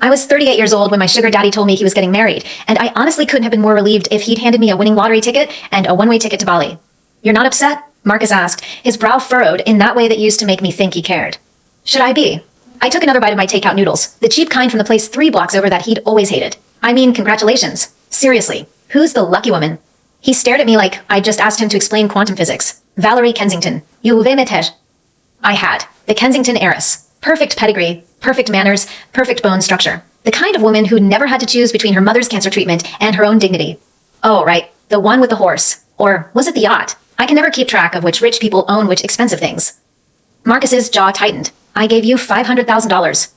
I was 38 years old when my sugar daddy told me he was getting married, and I honestly couldn't have been more relieved if he'd handed me a winning lottery ticket and a one-way ticket to Bali. You're not upset? Marcus asked, his brow furrowed in that way that used to make me think he cared. Should I be? I took another bite of my takeout noodles, the cheap kind from the place 3 blocks over that he'd always hated. I mean, congratulations. Seriously, who's the lucky woman? He stared at me like I'd just asked him to explain quantum physics. Valerie Kensington. You avez meter. I had. The Kensington heiress. Perfect pedigree, perfect manners, perfect bone structure. The kind of woman who never had to choose between her mother's cancer treatment and her own dignity. Oh, right. The one with the horse. Or was it the yacht? I can never keep track of which rich people own which expensive things. Marcus's jaw tightened. I gave you $500,000.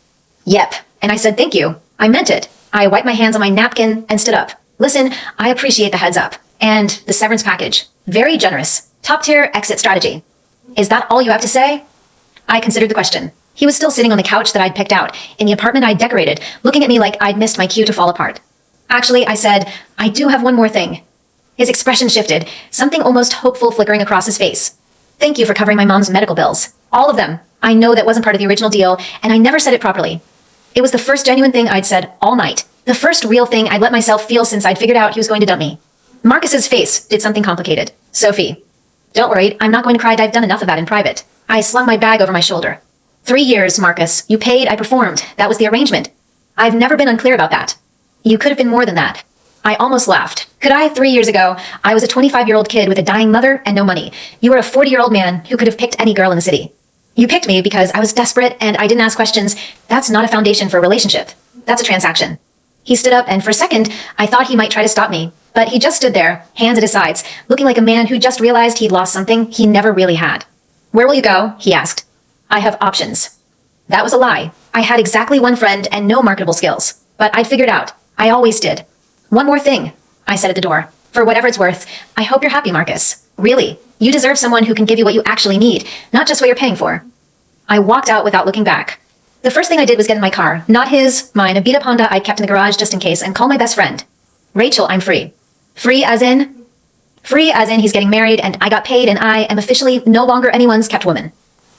Yep. And I said thank you. I meant it. I wiped my hands on my napkin and stood up. Listen, I appreciate the heads up. And the severance package. Very generous. Top-tier exit strategy. Is that all you have to say? I considered the question. He was still sitting on the couch that I'd picked out, in the apartment I'd decorated, looking at me like I'd missed my cue to fall apart. Actually, I said, I do have one more thing. His expression shifted, something almost hopeful flickering across his face. Thank you for covering my mom's medical bills. All of them. I know that wasn't part of the original deal, and I never said it properly. It was the first genuine thing I'd said all night. The first real thing I'd let myself feel since I'd figured out he was going to dump me. Marcus's face did something complicated. Sophie. Don't worry, I'm not going to cry. I've done enough of that in private. I slung my bag over my shoulder. 3 years, Marcus. You paid, I performed. That was the arrangement. I've never been unclear about that. You could have been more than that. I almost laughed. Could I? 3 years ago, I was a 25-year-old kid with a dying mother and no money. You were a 40-year-old man who could have picked any girl in the city. You picked me because I was desperate and I didn't ask questions. That's not a foundation for a relationship. That's a transaction. He stood up, and for a second, I thought he might try to stop me. But he just stood there, hands at his sides, looking like a man who just realized he'd lost something he never really had. Where will you go? He asked. I have options. That was a lie. I had exactly one friend and no marketable skills. But I'd figured out. I always did. One more thing, I said at the door. For whatever it's worth, I hope you're happy, Marcus. Really. You deserve someone who can give you what you actually need, not just what you're paying for. I walked out without looking back. The first thing I did was get in my car, not his, mine, a beat-up Honda I'd kept in the garage just in case, and call my best friend. Rachel, I'm free. Free as in? Free as in he's getting married and I got paid and I am officially no longer anyone's kept woman.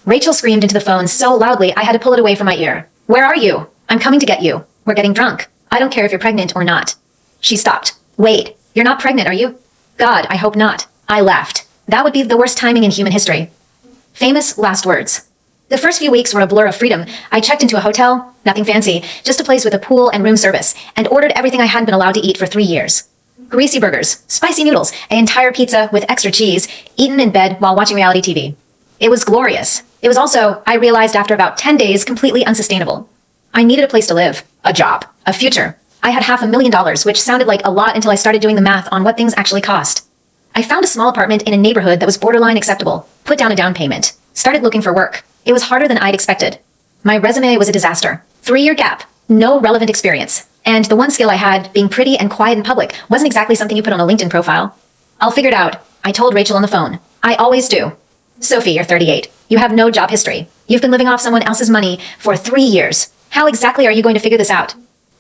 Rachel screamed into the phone so loudly I had to pull it away from my ear. Where are you? I'm coming to get you. We're getting drunk. I don't care if you're pregnant or not. She stopped. Wait, you're not pregnant, are you? God, I hope not. I laughed. That would be the worst timing in human history. Famous last words. The first few weeks were a blur of freedom. I checked into a hotel, nothing fancy, just a place with a pool and room service, and ordered everything I hadn't been allowed to eat for 3 years. Greasy burgers, spicy noodles, an entire pizza with extra cheese, eaten in bed while watching reality TV. It was glorious. It was also, I realized after about 10 days, completely unsustainable. I needed a place to live, a job, a future. I had $500,000, which sounded like a lot until I started doing the math on what things actually cost. I found a small apartment in a neighborhood that was borderline acceptable, put down a down payment, started looking for work. It was harder than I'd expected. My resume was a disaster. 3-year gap, no relevant experience. And the one skill I had, being pretty and quiet in public, wasn't exactly something you put on a LinkedIn profile. I'll figure it out, I told Rachel on the phone. I always do. Sophie, you're 38. You have no job history. You've been living off someone else's money for 3 years. How exactly are you going to figure this out?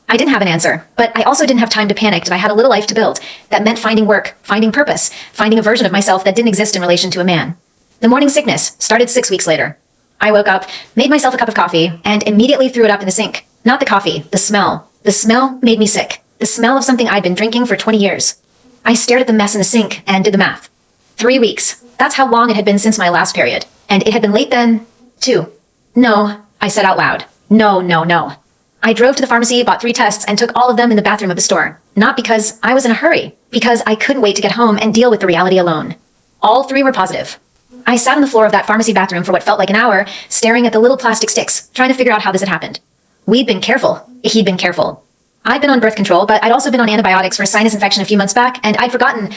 I didn't have an answer, but I also didn't have time to panic, and I had a little life to build. That meant finding work, finding purpose, finding a version of myself that didn't exist in relation to a man. The morning sickness started 6 weeks later. I woke up, made myself a cup of coffee, and immediately threw it up in the sink. Not the coffee, the smell. The smell made me sick. The smell of something I'd been drinking for 20 years. I stared at the mess in the sink and did the math. 3 weeks. That's how long it had been since my last period. And it had been late then, too. No, I said out loud. No, no, no. I drove to the pharmacy, bought 3 tests, and took all of them in the bathroom of the store. Not because I was in a hurry, because I couldn't wait to get home and deal with the reality alone. All 3 were positive. I sat on the floor of that pharmacy bathroom for what felt like an hour, staring at the little plastic sticks, trying to figure out how this had happened. We'd been careful. He'd been careful. I'd been on birth control, but I'd also been on antibiotics for a sinus infection a few months back, and I'd forgotten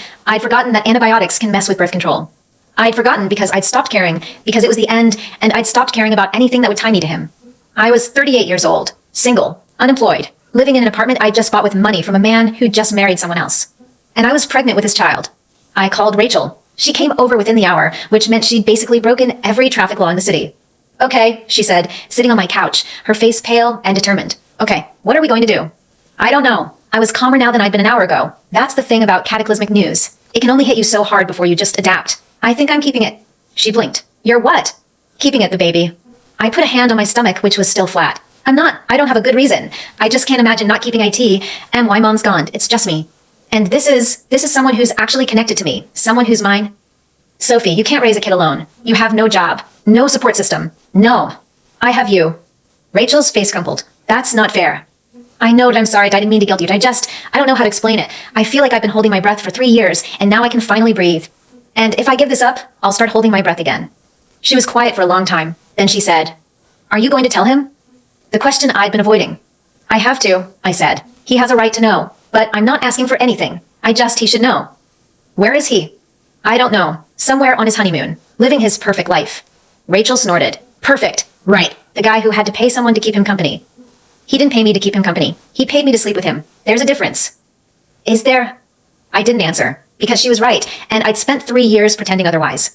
that antibiotics can mess with birth control. I'd forgotten because I'd stopped caring, because it was the end, and I'd stopped caring about anything that would tie me to him. I was 38 years old, single, unemployed, living in an apartment I'd just bought with money from a man who'd just married someone else. And I was pregnant with his child. I called Rachel. She came over within the hour, which meant she'd basically broken every traffic law in the city. Okay, she said, sitting on my couch, her face pale and determined. Okay, what are we going to do? I don't know. I was calmer now than I'd been an hour ago. That's the thing about cataclysmic news. It can only hit you so hard before you just adapt. I think I'm keeping it. She blinked. You're what? Keeping it, the baby. I put a hand on my stomach, which was still flat. I don't have a good reason. I just can't imagine not keeping IT and why mom's gone. It's just me. And this is someone who's actually connected to me. Someone who's mine. Sophie, you can't raise a kid alone. You have no job. No support system. No. I have you. Rachel's face crumpled. That's not fair. I know that I'm sorry. I didn't mean to guilt you. I don't know how to explain it. I feel like I've been holding my breath for 3 years, and now I can finally breathe. And if I give this up, I'll start holding my breath again. She was quiet for a long time. Then she said, "Are you going to tell him?" The question I'd been avoiding. "I have to," I said. "He has a right to know, but I'm not asking for anything. He should know." "Where is he?" "I don't know. Somewhere on his honeymoon, living his perfect life." Rachel snorted. "Perfect. Right. The guy who had to pay someone to keep him company." "He didn't pay me to keep him company. He paid me to sleep with him. There's a difference." "Is there?" I didn't answer, because she was right, and I'd spent 3 years pretending otherwise.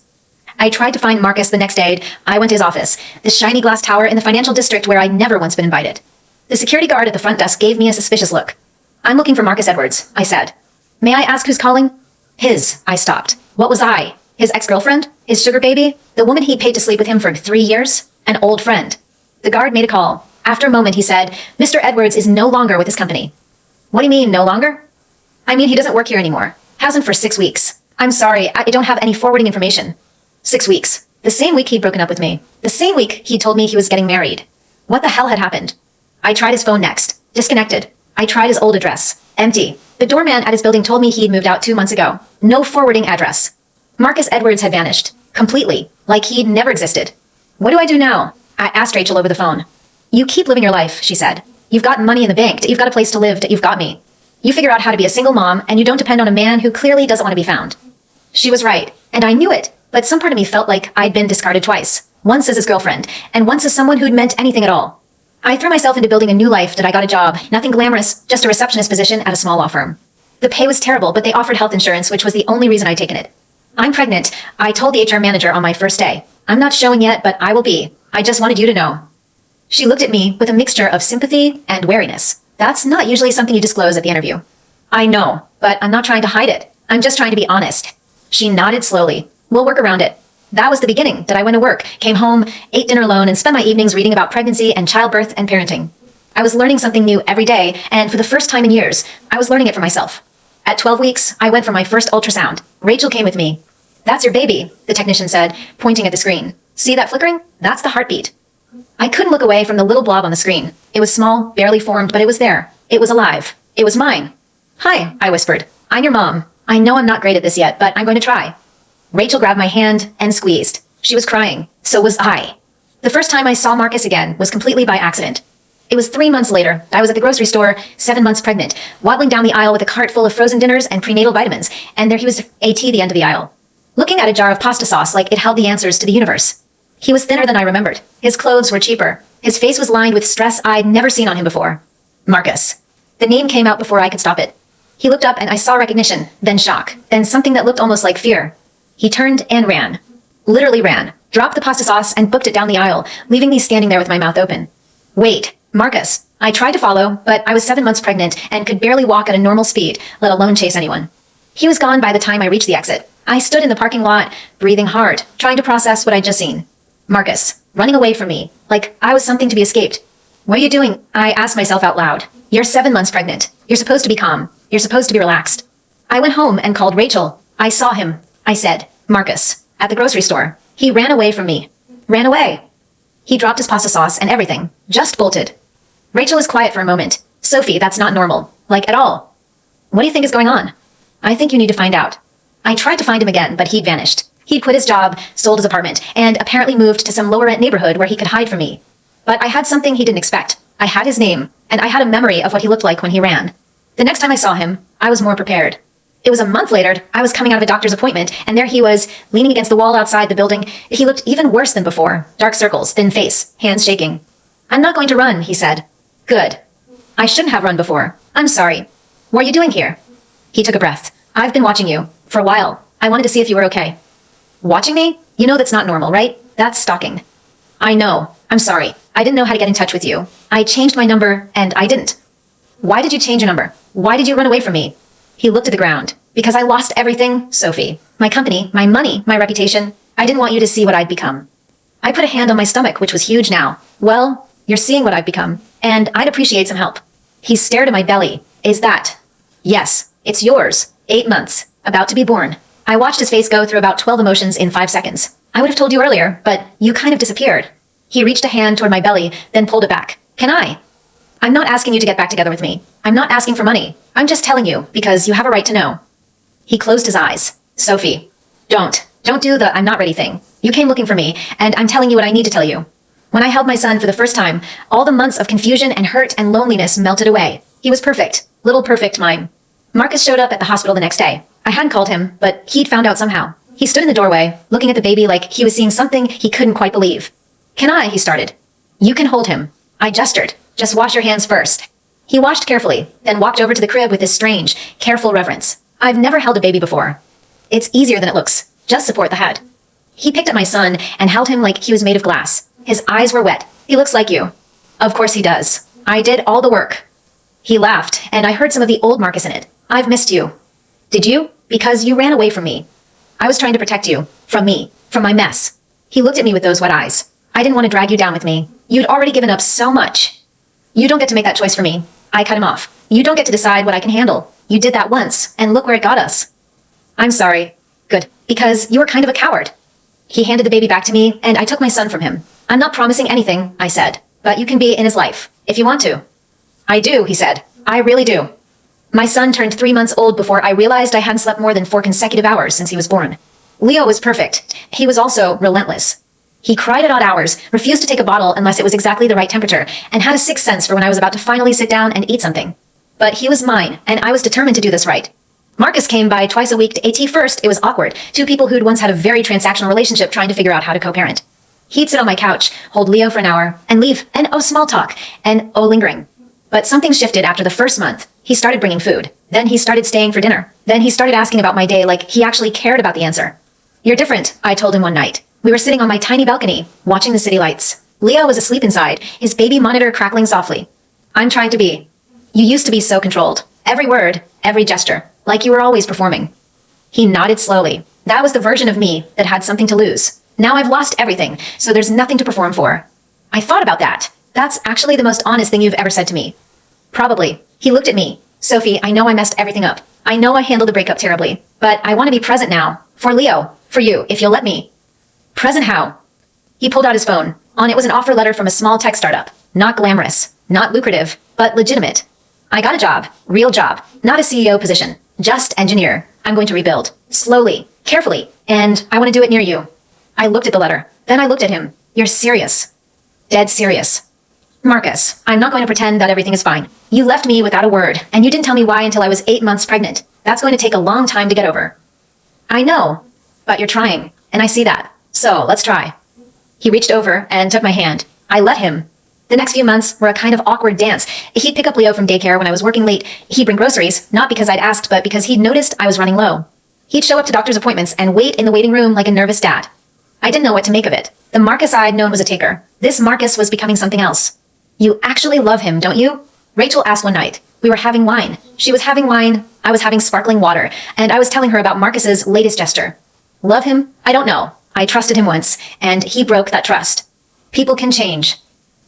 I tried to find Marcus the next day. I went to his office, the shiny glass tower in the financial district where I'd never once been invited. The security guard at the front desk gave me a suspicious look. "I'm looking for Marcus Edwards," I said. "May I ask who's calling?" "His," I stopped. What was I? His ex-girlfriend? His sugar baby? The woman he paid to sleep with him for 3 years? An old friend. The guard made a call. After a moment, he said, "Mr. Edwards is no longer with his company." "What do you mean, no longer?" "I mean, he doesn't work here anymore. Hasn't for 6 weeks. I'm sorry, I don't have any forwarding information." 6 weeks. The same week he'd broken up with me. The same week he told me he was getting married. What the hell had happened? I tried his phone next. Disconnected. I tried his old address. Empty. The doorman at his building told me he'd moved out 2 months ago. No forwarding address. Marcus Edwards had vanished. Completely. Like he'd never existed. "What do I do now?" I asked Rachel over the phone. "You keep living your life," she said. "You've got money in the bank. You've got a place to live. You've got me. You figure out how to be a single mom, and you don't depend on a man who clearly doesn't want to be found." She was right, and I knew it, but some part of me felt like I'd been discarded twice. Once as his girlfriend, and once as someone who'd meant anything at all. I threw myself into building a new life that I got a job, nothing glamorous, just a receptionist position at a small law firm. The pay was terrible, but they offered health insurance, which was the only reason I'd taken it. "I'm pregnant," I told the HR manager on my first day. "I'm not showing yet, but I will be. I just wanted you to know." She looked at me with a mixture of sympathy and wariness. That's not usually something you disclose at the interview. "I know, but I'm not trying to hide it. I'm just trying to be honest." She nodded slowly. "We'll work around it." That was the beginning, that I went to work, came home, ate dinner alone, and spent my evenings reading about pregnancy and childbirth and parenting. I was learning something new every day, and for the first time in years, I was learning it for myself. At 12 weeks, I went for my first ultrasound. Rachel came with me. "That's your baby," the technician said, pointing at the screen. "See that flickering? That's the heartbeat." I couldn't look away from the little blob on the screen. It was small, barely formed, but it was there. It was alive. It was mine. "Hi," I whispered. "I'm your mom. I know I'm not great at this yet, but I'm going to try." Rachel grabbed my hand and squeezed. She was crying. So was I. The first time I saw Marcus again was completely by accident. It was 3 months later. I was at the grocery store, 7 months pregnant, waddling down the aisle with a cart full of frozen dinners and prenatal vitamins, and there he was at the end of the aisle, looking at a jar of pasta sauce like it held the answers to the universe. He was thinner than I remembered. His clothes were cheaper. His face was lined with stress I'd never seen on him before. Marcus. The name came out before I could stop it. He looked up and I saw recognition, then shock, then something that looked almost like fear. He turned and ran. Literally ran. Dropped the pasta sauce and booked it down the aisle, leaving me standing there with my mouth open. "Wait, Marcus." I tried to follow, but I was 7 months pregnant and could barely walk at a normal speed, let alone chase anyone. He was gone by the time I reached the exit. I stood in the parking lot, breathing hard, trying to process what I'd just seen. Marcus, running away from me, like I was something to be escaped. "What are you doing?" I asked myself out loud. "You're 7 months pregnant. You're supposed to be calm. You're supposed to be relaxed." I went home and called Rachel. I saw him. I said, "Marcus," at the grocery store. He ran away from me. Ran away. He dropped his pasta sauce and everything. Just bolted. Rachel was quiet for a moment. "Sophie, that's not normal. Like, at all. What do you think is going on?" "I think you need to find out." I tried to find him again, but he'd vanished. He'd quit his job, sold his apartment, and apparently moved to some lower-rent neighborhood where he could hide from me. But I had something he didn't expect. I had his name, and I had a memory of what he looked like when he ran. The next time I saw him, I was more prepared. It was a month later. I was coming out of a doctor's appointment, and there he was, leaning against the wall outside the building. He looked even worse than before. Dark circles, thin face, hands shaking. "I'm not going to run," he said. "Good. I shouldn't have run before. I'm sorry. What are you doing here?" He took a breath. "I've been watching you. For a while. I wanted to see if you were okay." "Watching me? You know that's not normal, right? That's stalking." "I know. I'm sorry. I didn't know how to get in touch with you. I changed my number, and I didn't." "Why did you change your number? Why did you run away from me?" He looked at the ground. "Because I lost everything, Sophie. My company, my money, my reputation. I didn't want you to see what I'd become." I put a hand on my stomach, which was huge now. "Well, You're seeing what I've become, and I'd appreciate some help. He stared at my belly. Is that? Yes, it's yours. 8 months. About to be born. I watched his face go through about 12 emotions in 5 seconds. I would have told you earlier, but you kind of disappeared. He reached a hand toward my belly, then pulled it back. Can I? I'm not asking you to get back together with me. I'm not asking for money. I'm just telling you, because you have a right to know. He closed his eyes. Sophie, don't do the I'm not ready thing. You came looking for me, and I'm telling you what I need to tell you. When I held my son for the first time, all the months of confusion and hurt and loneliness melted away. He was perfect. Little perfect mine. Marcus showed up at the hospital the next day. I hadn't called him, but he'd found out somehow. He stood in the doorway, looking at the baby like he was seeing something he couldn't quite believe. Can I? He started. You can hold him. I gestured. Just wash your hands first. He washed carefully, then walked over to the crib with this strange, careful reverence. I've never held a baby before. It's easier than it looks. Just support the head. He picked up my son and held him like he was made of glass. His eyes were wet. He looks like you. Of course he does. I did all the work. He laughed, and I heard some of the old Marcus in it. I've missed you. Did you? Because you ran away from me. I was trying to protect you. From me. From my mess. He looked at me with those wet eyes. I didn't want to drag you down with me. You'd already given up so much. You don't get to make that choice for me. I cut him off. You don't get to decide what I can handle. You did that once, and look where it got us. I'm sorry. Good. Because you were kind of a coward. He handed the baby back to me, and I took my son from him. I'm not promising anything, I said, but you can be in his life, if you want to. I do, he said. I really do. My son turned 3 months old before I realized I hadn't slept more than 4 consecutive hours since he was born. Leo was perfect. He was also relentless. He cried at odd hours, refused to take a bottle unless it was exactly the right temperature, and had a sixth sense for when I was about to finally sit down and eat something. But he was mine, and I was determined to do this right. Marcus came by twice a week to AT. First, it was awkward. 2 people who'd once had a very transactional relationship trying to figure out how to co-parent. He'd sit on my couch, hold Leo for an hour, and leave, and oh, small talk, and oh, lingering. But something shifted after the first month. He started bringing food. Then he started staying for dinner. Then he started asking about my day like he actually cared about the answer. You're different, I told him one night. We were sitting on my tiny balcony, watching the city lights. Leo was asleep inside, his baby monitor crackling softly. I'm trying to be. You used to be so controlled. Every word, every gesture, like you were always performing. He nodded slowly. That was the version of me that had something to lose. Now I've lost everything, so there's nothing to perform for. I thought about that. That's actually the most honest thing you've ever said to me. Probably. He looked at me. Sophie, I know I messed everything up. I know I handled the breakup terribly. But I want to be present now. For Leo. For you, if you'll let me. Present how? He pulled out his phone. On it was an offer letter from a small tech startup. Not glamorous. Not lucrative. But legitimate. I got a job. Real job. Not a CEO position. Just engineer. I'm going to rebuild. Slowly. Carefully. And I want to do it near you. I looked at the letter. Then I looked at him. You're serious. Dead serious. Marcus, I'm not going to pretend that everything is fine. You left me without a word, and you didn't tell me why until I was 8 months pregnant. That's going to take a long time to get over. I know, but you're trying, and I see that. So, let's try. He reached over and took my hand. I let him. The next few months were a kind of awkward dance. He'd pick up Leo from daycare when I was working late. He'd bring groceries, not because I'd asked, but because he'd noticed I was running low. He'd show up to doctor's appointments and wait in the waiting room like a nervous dad. I didn't know what to make of it. The Marcus I'd known was a taker. This Marcus was becoming something else. You actually love him, don't you? Rachel asked one night. We were having wine. She was having wine, I was having sparkling water, and I was telling her about Marcus's latest gesture. Love him? I don't know. I trusted him once, and he broke that trust. People can change.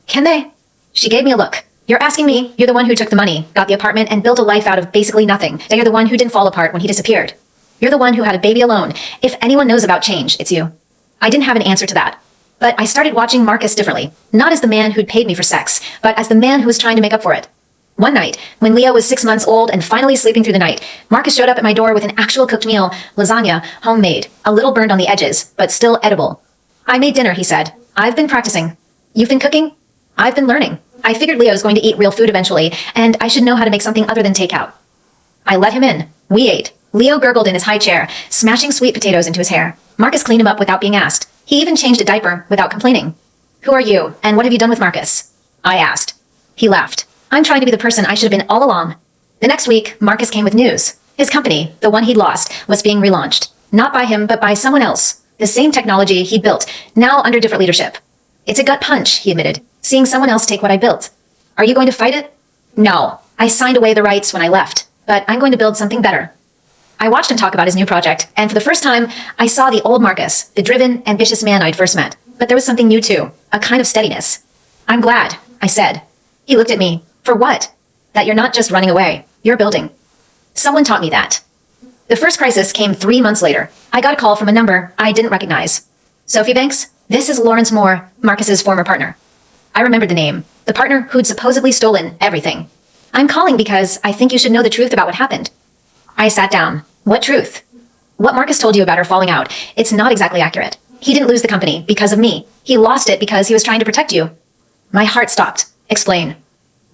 Can they? She gave me a look. You're asking me? You're the one who took the money, got the apartment, and built a life out of basically nothing. That you're the one who didn't fall apart when he disappeared. You're the one who had a baby alone. If anyone knows about change, it's you. I didn't have an answer to that. But I started watching Marcus differently. Not as the man who'd paid me for sex, but as the man who was trying to make up for it. One night, when Leo was 6 months old and finally sleeping through the night, Marcus showed up at my door with an actual cooked meal, lasagna, homemade, a little burned on the edges, but still edible. I made dinner, he said. I've been practicing. You've been cooking? I've been learning. I figured Leo was going to eat real food eventually, and I should know how to make something other than takeout. I let him in. We ate. Leo gurgled in his high chair, smashing sweet potatoes into his hair. Marcus cleaned him up without being asked. He even changed a diaper without complaining. Who are you, and what have you done with Marcus? I asked. He laughed. I'm trying to be the person I should have been all along. The next week, Marcus came with news. His company, the one he'd lost, was being relaunched. Not by him, but by someone else. The same technology he'd built, now under different leadership. It's a gut punch, he admitted, seeing someone else take what I built. Are you going to fight it? No. I signed away the rights when I left, but I'm going to build something better. I watched him talk about his new project, and for the first time, I saw the old Marcus, the driven, ambitious man I'd first met. But there was something new too, a kind of steadiness. I'm glad. I said. He looked at me. For what? That you're not just running away. You're building. Someone taught me that. The first crisis came 3 months later. I got a call from a number I didn't recognize. Sophie Banks, this is Lawrence Moore, Marcus's former partner. I remembered the name, the partner who'd supposedly stolen everything. I'm calling because I think you should know the truth about what happened. I sat down. What truth? What Marcus told you about our falling out, it's not exactly accurate. He didn't lose the company because of me. He lost it because he was trying to protect you. My heart stopped. Explain.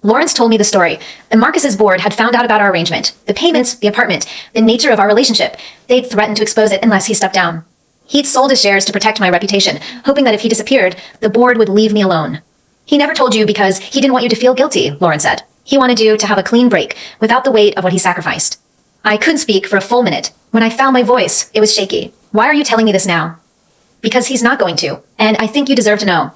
Lawrence told me the story. And Marcus's board had found out about our arrangement, the payments, the apartment, the nature of our relationship. They'd threatened to expose it unless he stepped down. He'd sold his shares to protect my reputation, hoping that if he disappeared, the board would leave me alone. He never told you because he didn't want you to feel guilty, Lawrence said. He wanted you to have a clean break without the weight of what he sacrificed. I couldn't speak for a full minute. When I found my voice, it was shaky. Why are you telling me this now? Because he's not going to, and I think you deserve to know.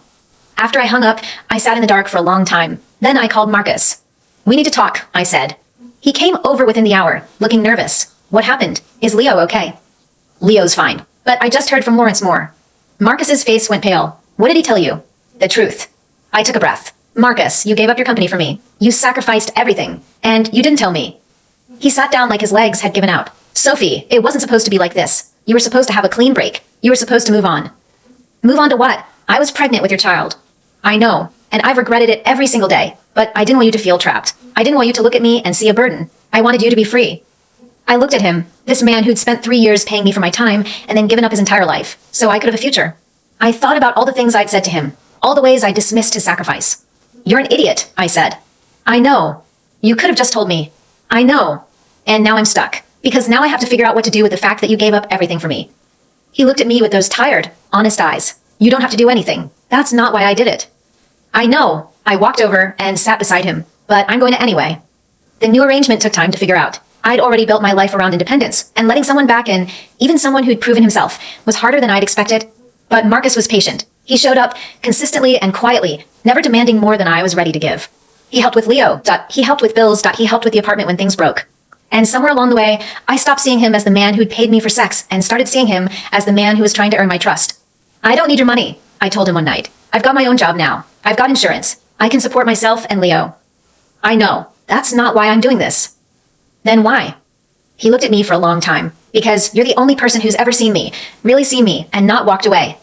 After I hung up, I sat in the dark for a long time. Then I called Marcus. We need to talk, I said. He came over within the hour, looking nervous. What happened? Is Leo okay? Leo's fine, but I just heard from Lawrence Moore. Marcus's face went pale. What did he tell you? The truth. I took a breath. Marcus, you gave up your company for me. You sacrificed everything, and you didn't tell me. He sat down like his legs had given out. Sophie, it wasn't supposed to be like this. You were supposed to have a clean break. You were supposed to move on. Move on to what? I was pregnant with your child. I know, and I've regretted it every single day, but I didn't want you to feel trapped. I didn't want you to look at me and see a burden. I wanted you to be free. I looked at him, this man who'd spent 3 years paying me for my time and then given up his entire life, so I could have a future. I thought about all the things I'd said to him, all the ways I dismissed his sacrifice. You're an idiot, I said. I know. You could have just told me. I know. And now I'm stuck, because now I have to figure out what to do with the fact that you gave up everything for me. He looked at me with those tired, honest eyes. You don't have to do anything. That's not why I did it. I know. I walked over and sat beside him, but I'm going to anyway. The new arrangement took time to figure out. I'd already built my life around independence, and letting someone back in, even someone who'd proven himself, was harder than I'd expected. But Marcus was patient. He showed up consistently and quietly, never demanding more than I was ready to give. He helped with Leo. He helped with bills. He helped with the apartment when things broke. And somewhere along the way, I stopped seeing him as the man who'd paid me for sex and started seeing him as the man who was trying to earn my trust. I don't need your money, I told him one night. I've got my own job now. I've got insurance. I can support myself and Leo. I know. That's not why I'm doing this. Then why? He looked at me for a long time. Because you're the only person who's ever seen me, really seen me, and not walked away.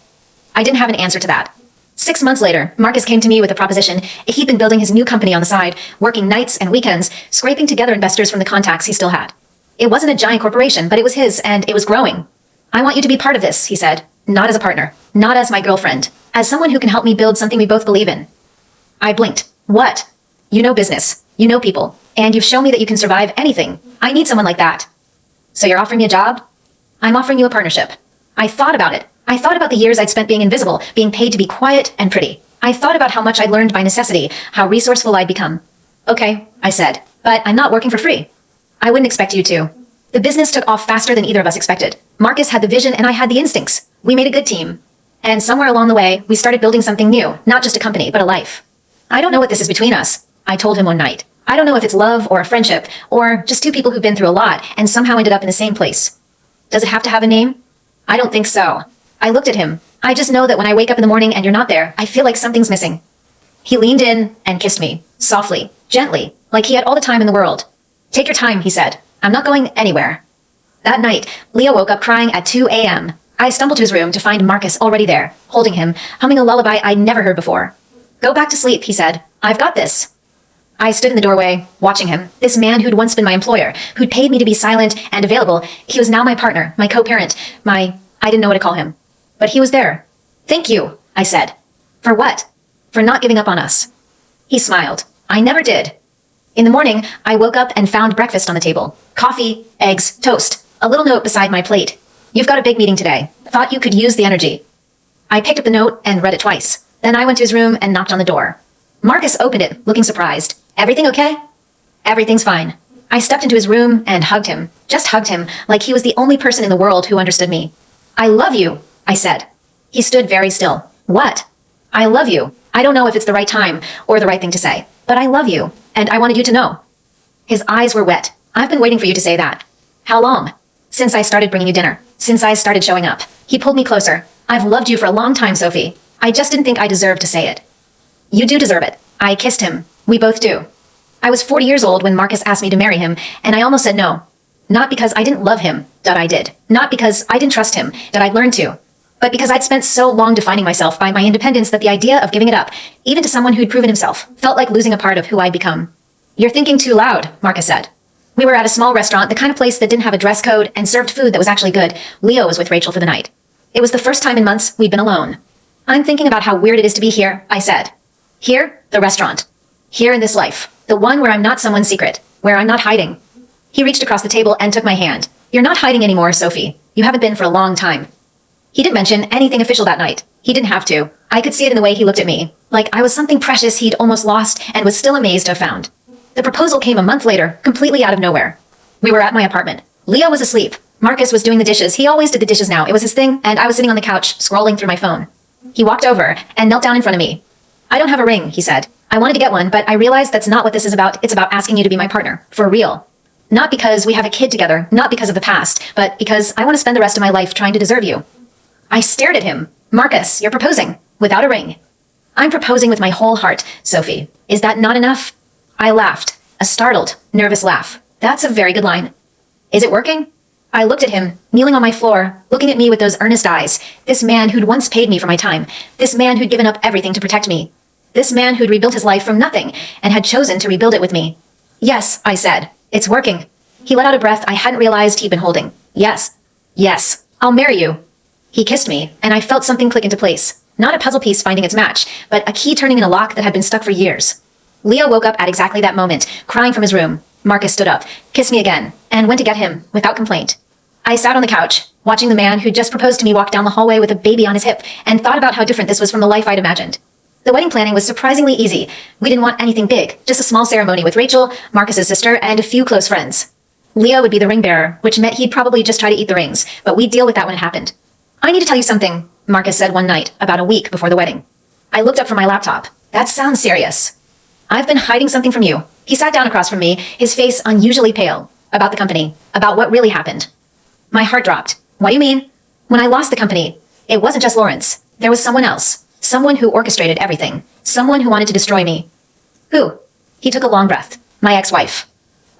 I didn't have an answer to that. 6 months later, Marcus came to me with a proposition. He'd been building his new company on the side, working nights and weekends, scraping together investors from the contacts he still had. It wasn't a giant corporation, but it was his, and it was growing. I want you to be part of this, he said. Not as a partner, not as my girlfriend, as someone who can help me build something we both believe in. I blinked. What? You know business. You know people. And you've shown me that you can survive anything. I need someone like that. So you're offering me a job? I'm offering you a partnership. I thought about it. I thought about the years I'd spent being invisible, being paid to be quiet and pretty. I thought about how much I'd learned by necessity, how resourceful I'd become. Okay, I said, but I'm not working for free. I wouldn't expect you to. The business took off faster than either of us expected. Marcus had the vision and I had the instincts. We made a good team. And somewhere along the way, we started building something new, not just a company, but a life. I don't know what this is between us, I told him one night. I don't know if it's love or a friendship, or just two people who've been through a lot and somehow ended up in the same place. Does it have to have a name? I don't think so. I looked at him. I just know that when I wake up in the morning and you're not there, I feel like something's missing. He leaned in and kissed me, softly, gently, like he had all the time in the world. Take your time, he said. I'm not going anywhere. That night, Leo woke up crying at 2 a.m. I stumbled to his room to find Marcus already there, holding him, humming a lullaby I'd never heard before. Go back to sleep, he said. I've got this. I stood in the doorway, watching him. This man who'd once been my employer, who'd paid me to be silent and available, he was now my partner, my co-parent, I didn't know what to call him. But he was there. Thank you, I said. For what? For not giving up on us. He smiled. I never did. In the morning, I woke up and found breakfast on the table. Coffee, eggs, toast, a little note beside my plate. You've got a big meeting today. Thought you could use the energy. I picked up the note and read it twice. Then I went to his room and knocked on the door. Marcus opened it, looking surprised. Everything okay? Everything's fine. I stepped into his room and hugged him. Just hugged him, like he was the only person in the world who understood me. I love you, I said. He stood very still. What? I love you. I don't know if it's the right time or the right thing to say, but I love you, and I wanted you to know. His eyes were wet. I've been waiting for you to say that. How long? Since I started bringing you dinner. Since I started showing up. He pulled me closer. I've loved you for a long time, Sophie. I just didn't think I deserved to say it. You do deserve it. I kissed him. We both do. I was 40 years old when Marcus asked me to marry him, and I almost said no. Not because I didn't love him, that I did. Not because I didn't trust him, that I'd learned to. But because I'd spent so long defining myself by my independence that the idea of giving it up, even to someone who'd proven himself, felt like losing a part of who I'd become. You're thinking too loud, Marcus said. We were at a small restaurant, the kind of place that didn't have a dress code and served food that was actually good. Leo was with Rachel for the night. It was the first time in months we'd been alone. I'm thinking about how weird it is to be here, I said. Here, the restaurant. Here in this life. The one where I'm not someone's secret. Where I'm not hiding. He reached across the table and took my hand. You're not hiding anymore, Sophie. You haven't been for a long time. He didn't mention anything official that night. He didn't have to. I could see it in the way he looked at me. Like I was something precious he'd almost lost and was still amazed to have found. The proposal came a month later, completely out of nowhere. We were at my apartment. Leo was asleep. Marcus was doing the dishes. He always did the dishes now. It was his thing, and I was sitting on the couch, scrolling through my phone. He walked over and knelt down in front of me. I don't have a ring, he said. I wanted to get one, but I realized that's not what this is about. It's about asking you to be my partner. For real. Not because we have a kid together, not because of the past, but because I want to spend the rest of my life trying to deserve you. I stared at him. Marcus, you're proposing. Without a ring. I'm proposing with my whole heart, Sophie. Is that not enough? I laughed. A startled, nervous laugh. That's a very good line. Is it working? I looked at him, kneeling on my floor, looking at me with those earnest eyes. This man who'd once paid me for my time. This man who'd given up everything to protect me. This man who'd rebuilt his life from nothing and had chosen to rebuild it with me. Yes, I said. It's working. He let out a breath I hadn't realized he'd been holding. Yes. Yes. I'll marry you. He kissed me, and I felt something click into place. Not a puzzle piece finding its match, but a key turning in a lock that had been stuck for years. Leo woke up at exactly that moment, crying from his room. Marcus stood up, kissed me again, and went to get him, without complaint. I sat on the couch, watching the man who'd just proposed to me walk down the hallway with a baby on his hip, and thought about how different this was from the life I'd imagined. The wedding planning was surprisingly easy. We didn't want anything big, just a small ceremony with Rachel, Marcus's sister, and a few close friends. Leo would be the ring bearer, which meant he'd probably just try to eat the rings, but we'd deal with that when it happened. I need to tell you something, Marcus said one night, about a week before the wedding. I looked up from my laptop. That sounds serious. I've been hiding something from you. He sat down across from me, his face unusually pale. About the company. About what really happened. My heart dropped. What do you mean? When I lost the company, it wasn't just Lawrence. There was someone else. Someone who orchestrated everything. Someone who wanted to destroy me. Who? He took a long breath. My ex-wife.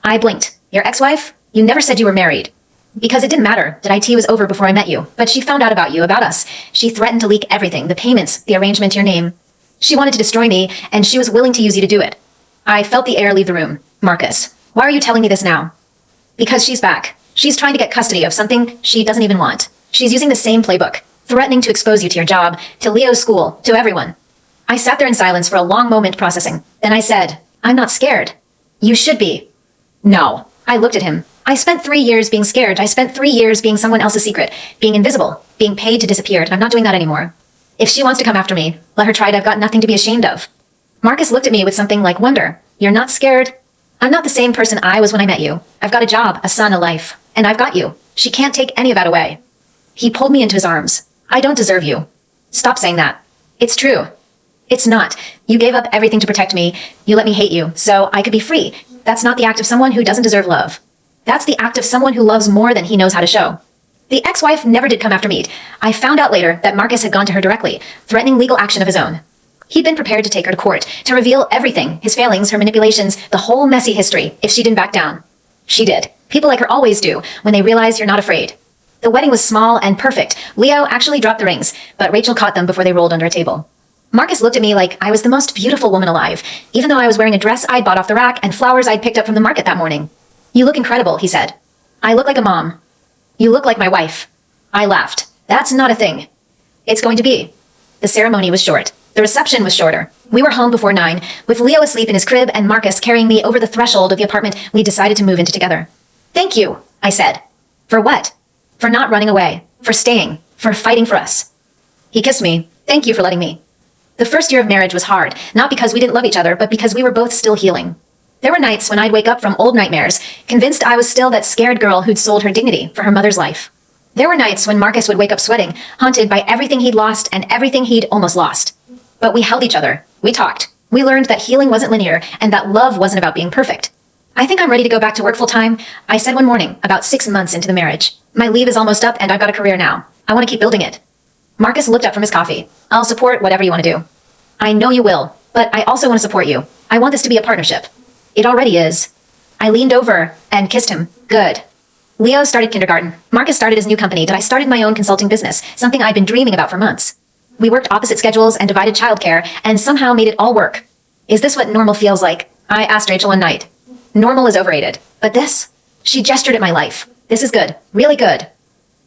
I blinked. Your ex-wife? You never said you were married. Because it didn't matter that IT was over before I met you. But she found out about you, about us. She threatened to leak everything, the payments, the arrangement, your name. She wanted to destroy me, and she was willing to use you to do it. I felt the air leave the room. Marcus, why are you telling me this now? Because she's back. She's trying to get custody of something she doesn't even want. She's using the same playbook, threatening to expose you to your job, to Leo's school, to everyone. I sat there in silence for a long moment processing. Then I said, I'm not scared. You should be. No. I looked at him. I spent 3 years being scared. I spent 3 years being someone else's secret, being invisible, being paid to disappear. I'm not doing that anymore. If she wants to come after me, let her try it. I've got nothing to be ashamed of. Marcus looked at me with something like wonder. You're not scared? I'm not the same person I was when I met you. I've got a job, a son, a life. And I've got you. She can't take any of that away. He pulled me into his arms. I don't deserve you. Stop saying that. It's true. It's not. You gave up everything to protect me. You let me hate you, so I could be free. That's not the act of someone who doesn't deserve love. That's the act of someone who loves more than he knows how to show. The ex-wife never did come after me. I found out later that Marcus had gone to her directly, threatening legal action of his own. He'd been prepared to take her to court, to reveal everything, his failings, her manipulations, the whole messy history, if she didn't back down. She did. People like her always do, when they realize you're not afraid. The wedding was small and perfect. Leo actually dropped the rings, but Rachel caught them before they rolled under a table. Marcus looked at me like I was the most beautiful woman alive, even though I was wearing a dress I'd bought off the rack and flowers I'd picked up from the market that morning. You look incredible, he said. I look like a mom. You look like my wife. I laughed. That's not a thing. It's going to be. The ceremony was short. The reception was shorter. We were home before 9, with Leo asleep in his crib and Marcus carrying me over the threshold of the apartment we decided to move into together. Thank you, I said. For what? For not running away. For staying. For fighting for us. He kissed me. Thank you for letting me. The first year of marriage was hard, not because we didn't love each other, but because we were both still healing. There were nights when I'd wake up from old nightmares, convinced I was still that scared girl who'd sold her dignity for her mother's life. There were nights when Marcus would wake up sweating, haunted by everything he'd lost and everything he'd almost lost. But we held each other. We talked. We learned that healing wasn't linear and that love wasn't about being perfect. I think I'm ready to go back to work full-time, I said one morning, about 6 months into the marriage. My leave is almost up and I've got a career now. I want to keep building it. Marcus looked up from his coffee. I'll support whatever you want to do. I know you will. But I also want to support you. I want this to be a partnership. It already is. I leaned over and kissed him. Good. Leo started kindergarten. Marcus started his new company, and I started my own consulting business, something I'd been dreaming about for months. We worked opposite schedules and divided childcare, and somehow made it all work. Is this what normal feels like? I asked Rachel one night. Normal is overrated. But this? She gestured at my life. This is good. Really good.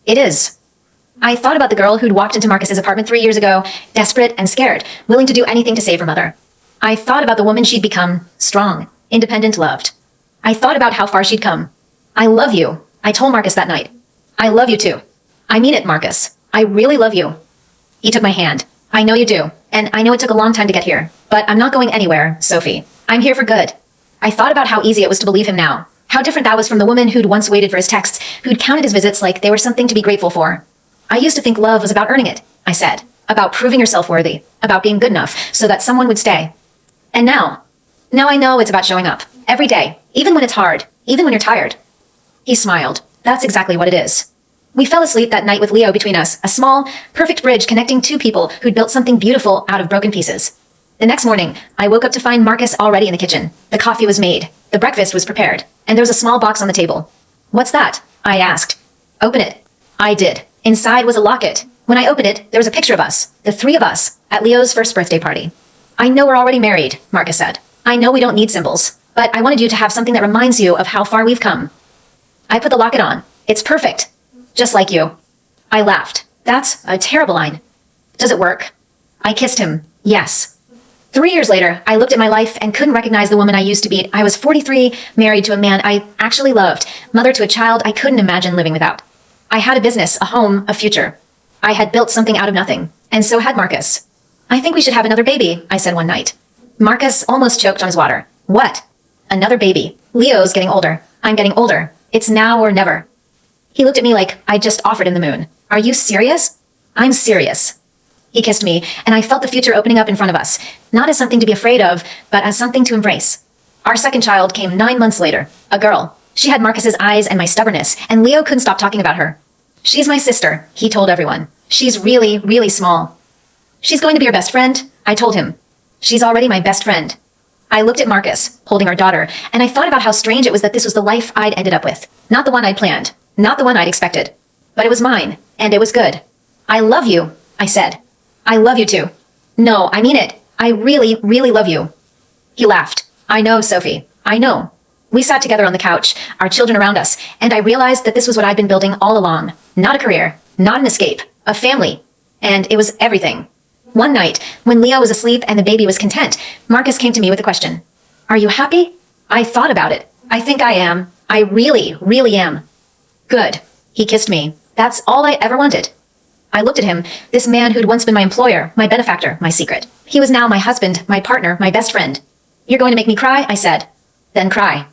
It is. I thought about the girl who'd walked into Marcus's apartment 3 years ago, desperate and scared, willing to do anything to save her mother. I thought about the woman she'd become, strong, independent, loved. I thought about how far she'd come. I love you, I told Marcus that night. I love you too. I mean it, Marcus. I really love you. He took my hand. I know you do, and I know it took a long time to get here, but I'm not going anywhere, Sophie. I'm here for good. I thought about how easy it was to believe him now, how different that was from the woman who'd once waited for his texts, who'd counted his visits like they were something to be grateful for. I used to think love was about earning it, I said, about proving yourself worthy, about being good enough so that someone would stay. And now I know it's about showing up, every day, even when it's hard, even when you're tired. He smiled. That's exactly what it is. We fell asleep that night with Leo between us, a small, perfect bridge connecting two people who'd built something beautiful out of broken pieces. The next morning, I woke up to find Marcus already in the kitchen. The coffee was made, the breakfast was prepared, and there was a small box on the table. What's that? I asked. Open it. I did. Inside was a locket. When I opened it, there was a picture of us, the three of us, at Leo's first birthday party. I know we're already married, Marcus said. I know we don't need symbols, but I wanted you to have something that reminds you of how far we've come. I put the locket on. It's perfect. Just like you. I laughed. That's a terrible line. Does it work? I kissed him. Yes. 3 years later, I looked at my life and couldn't recognize the woman I used to be. I was 43, married to a man I actually loved, mother to a child I couldn't imagine living without. I had a business, a home, a future. I had built something out of nothing, and so had Marcus. I think we should have another baby, I said one night. Marcus almost choked on his water. What? Another baby. Leo's getting older. I'm getting older. It's now or never. He looked at me like I'd just offered him the moon. Are you serious? I'm serious. He kissed me, and I felt the future opening up in front of us, not as something to be afraid of, but as something to embrace. Our second child came 9 months later, a girl. She had Marcus's eyes and my stubbornness, and Leo couldn't stop talking about her. She's my sister, he told everyone. She's really, really small. She's going to be your best friend, I told him. She's already my best friend. I looked at Marcus, holding our daughter, and I thought about how strange it was that this was the life I'd ended up with. Not the one I'd planned, not the one I'd expected. But it was mine, and it was good. I love you, I said. I love you too. No, I mean it. I really, really love you. He laughed. I know, Sophie. I know. We sat together on the couch, our children around us, and I realized that this was what I'd been building all along. Not a career, not an escape, a family. And it was everything. One night, when Leo was asleep and the baby was content, Marcus came to me with a question. Are you happy? I thought about it. I think I am. I really, really am. Good. He kissed me. That's all I ever wanted. I looked at him, this man who'd once been my employer, my benefactor, my secret. He was now my husband, my partner, my best friend. You're going to make me cry? I said. Then cry.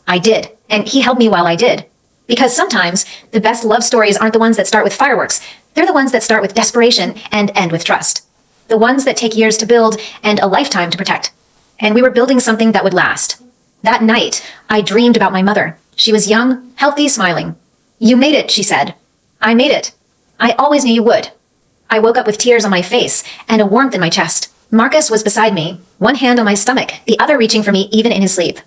I did, and he held me while I did. Because sometimes, the best love stories aren't the ones that start with fireworks. They're the ones that start with desperation and end with trust. The ones that take years to build and a lifetime to protect. And we were building something that would last. That night, I dreamed about my mother. She was young, healthy, smiling. You made it, she said. I made it. I always knew you would. I woke up with tears on my face and a warmth in my chest. Marcus was beside me, one hand on my stomach, the other reaching for me even in his sleep.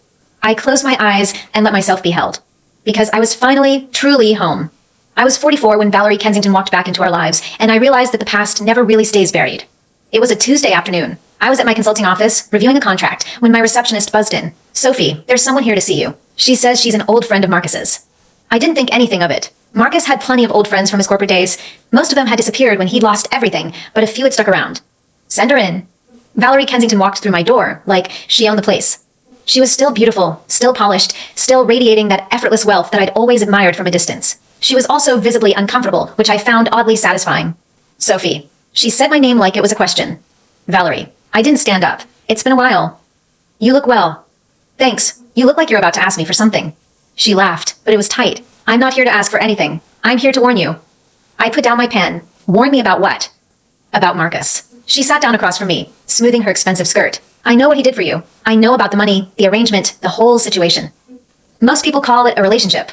I closed my eyes and let myself be held. Because I was finally, truly home. I was 44 when Valerie Kensington walked back into our lives, and I realized that the past never really stays buried. It was a Tuesday afternoon. I was at my consulting office, reviewing a contract, when my receptionist buzzed in. Sophie, there's someone here to see you. She says she's an old friend of Marcus's. I didn't think anything of it. Marcus had plenty of old friends from his corporate days. Most of them had disappeared when he'd lost everything, but a few had stuck around. Send her in. Valerie Kensington walked through my door, like she owned the place. She was still beautiful, still polished, still radiating that effortless wealth that I'd always admired from a distance. She was also visibly uncomfortable, which I found oddly satisfying. Sophie. She said my name like it was a question. Valerie. I didn't stand up. It's been a while. You look well. Thanks. You look like you're about to ask me for something. She laughed, but it was tight. I'm not here to ask for anything. I'm here to warn you. I put down my pen. Warn me about what? About Marcus. She sat down across from me, smoothing her expensive skirt. I know what he did for you. I know about the money, the arrangement, the whole situation. Most people call it a relationship.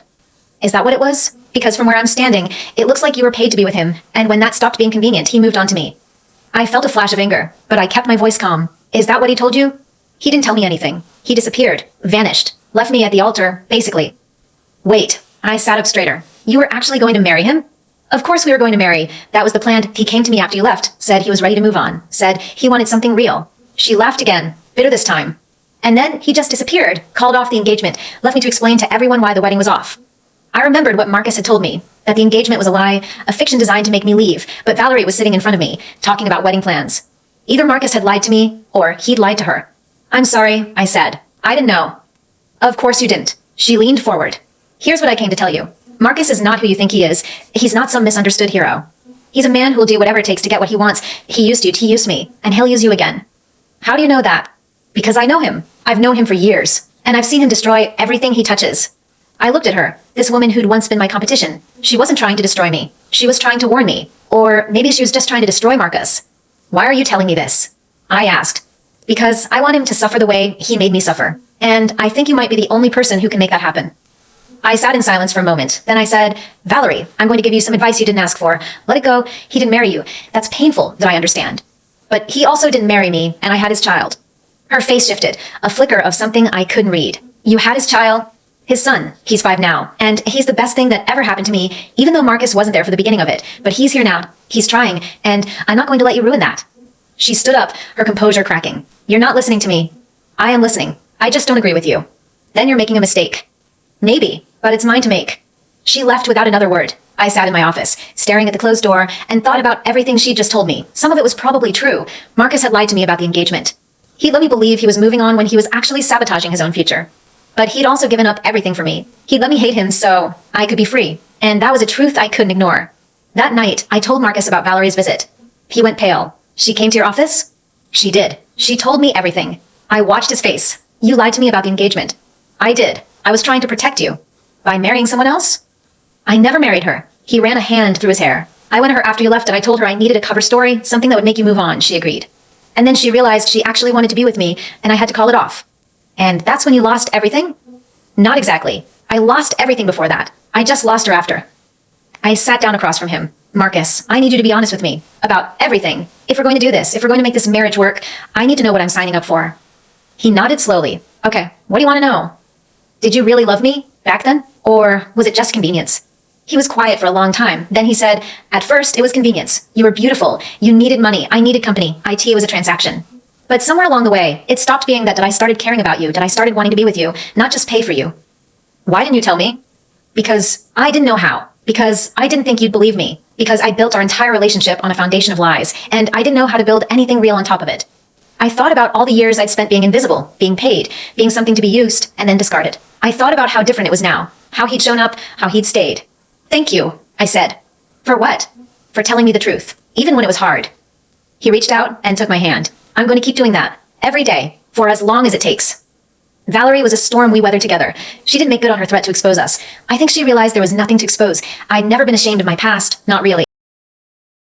Is that what it was? Because from where I'm standing, it looks like you were paid to be with him, and when that stopped being convenient, he moved on to me. I felt a flash of anger, but I kept my voice calm. Is that what he told you? He didn't tell me anything. He disappeared, vanished, left me at the altar, basically. Wait, I sat up straighter. You were actually going to marry him? Of course we were going to marry. That was the plan. He came to me after you left, said he was ready to move on, said he wanted something real. She laughed again, bitter this time. And then he just disappeared, called off the engagement, left me to explain to everyone why the wedding was off. I remembered what Marcus had told me, that the engagement was a lie, a fiction designed to make me leave, but Valerie was sitting in front of me, talking about wedding plans. Either Marcus had lied to me, or he'd lied to her. I'm sorry, I said. I didn't know. Of course you didn't. She leaned forward. Here's what I came to tell you. Marcus is not who you think he is. He's not some misunderstood hero. He's a man who will do whatever it takes to get what he wants. He used you, he used me, and he'll use you again. How do you know that? Because I know him. I've known him for years, and I've seen him destroy everything he touches. I looked at her, this woman who'd once been my competition. She wasn't trying to destroy me. She was trying to warn me. Or maybe she was just trying to destroy Marcus. Why are you telling me this? I asked. Because I want him to suffer the way he made me suffer. And I think you might be the only person who can make that happen. I sat in silence for a moment. Then I said, Valerie, I'm going to give you some advice you didn't ask for. Let it go. He didn't marry you. That's painful, that I understand. But he also didn't marry me, and I had his child. Her face shifted, a flicker of something I couldn't read. You had his child? His son. He's 5 now. And he's the best thing that ever happened to me, even though Marcus wasn't there for the beginning of it. But he's here now. He's trying, and I'm not going to let you ruin that. She stood up, her composure cracking. You're not listening to me. I am listening. I just don't agree with you. Then you're making a mistake. Maybe, but it's mine to make. She left without another word. I sat in my office, staring at the closed door, and thought about everything she'd just told me. Some of it was probably true. Marcus had lied to me about the engagement. He'd let me believe he was moving on when he was actually sabotaging his own future. But he'd also given up everything for me. He'd let me hate him so I could be free. And that was a truth I couldn't ignore. That night, I told Marcus about Valerie's visit. He went pale. She came to your office? She did. She told me everything. I watched his face. You lied to me about the engagement. I did. I was trying to protect you. By marrying someone else? I never married her. He ran a hand through his hair. I went to her after you left and I told her I needed a cover story, something that would make you move on, she agreed. And then she realized she actually wanted to be with me, and I had to call it off. And that's when you lost everything? Not exactly. I lost everything before that. I just lost her after. I sat down across from him. Marcus, I need you to be honest with me. About everything. If we're going to do this, if we're going to make this marriage work, I need to know what I'm signing up for. He nodded slowly. Okay, what do you want to know? Did you really love me back then? Or was it just convenience? He was quiet for a long time. Then he said, at first, it was convenience. You were beautiful. You needed money. I needed company. IT was a transaction. But somewhere along the way, it stopped being that I started caring about you, that I started wanting to be with you, not just pay for you. Why didn't you tell me? Because I didn't know how. Because I didn't think you'd believe me. Because I built our entire relationship on a foundation of lies, and I didn't know how to build anything real on top of it. I thought about all the years I'd spent being invisible, being paid, being something to be used, and then discarded. I thought about how different it was now, how he'd shown up, how he'd stayed. Thank you, I said. For what? For telling me the truth, even when it was hard. He reached out and took my hand. I'm going to keep doing that, every day, for as long as it takes. Valerie was a storm we weathered together. She didn't make good on her threat to expose us. I think she realized there was nothing to expose. I'd never been ashamed of my past, not really.